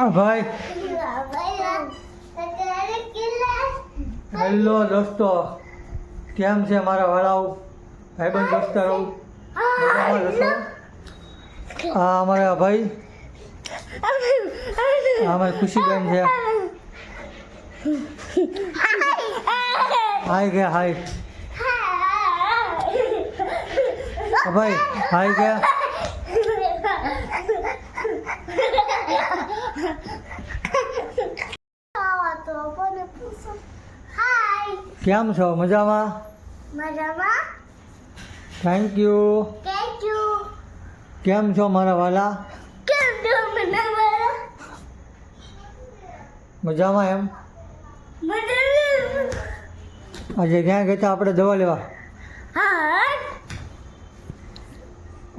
હા ભાઈ હેલો દોસ્તો, કેમ છે મારા વાળાઓ, ભાઈબંધ દોસ્તારો? મજામાં જશો? આ અમારા ભાઈ, આ અમારી ખુશીબેન છે. હાય ગયા હાય ભાઈ, હાય ગયા. કેમ છો? મજામાં? મજામાં. Thank you. કેમ છો મારા વાલા? કેમ છો મજામાં? મજામાં એમ? મજામાં. આજે ક્યાં ગયા હતા આપણે દવા લેવા? હા.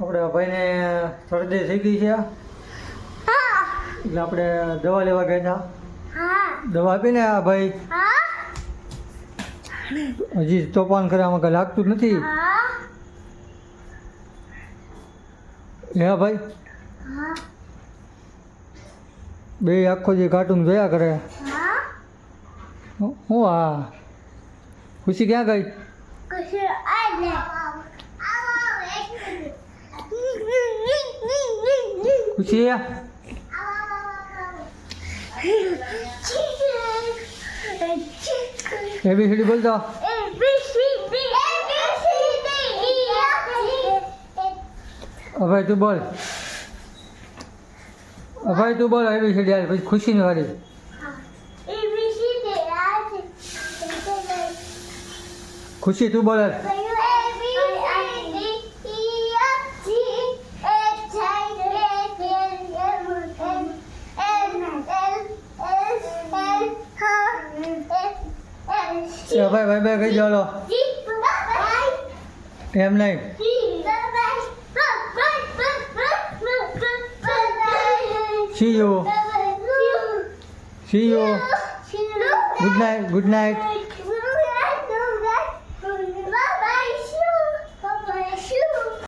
આપણે ભાઈને શરદી થઈ ગઈ છે હા. એટલે આપણે દવા લેવા ગયા હતા. હા. દવા આપીને આ ભાઈ હા. હજી તોફાન કરે, આમાં કંઈ લાગતું જ નથી. હા. હે ભાઈ, હા. બે આખો જે કાર્ટૂન જોયા કરે. હા. હું હા, ખુશી ક્યાં ગઈ? કશું આલે. ખુશી એબીસીડી બોલતો. ભાઈ તું બોલ, ભાઈ તું બોલ એબીસીડી હાલ, પછી ખુશીની વારી. ખુશી તું બોલ હાલ. ભાઈ ભાઈ ભાઈ કહી ચાલો, એમ નહીં. See you. See you. Good night. Good night.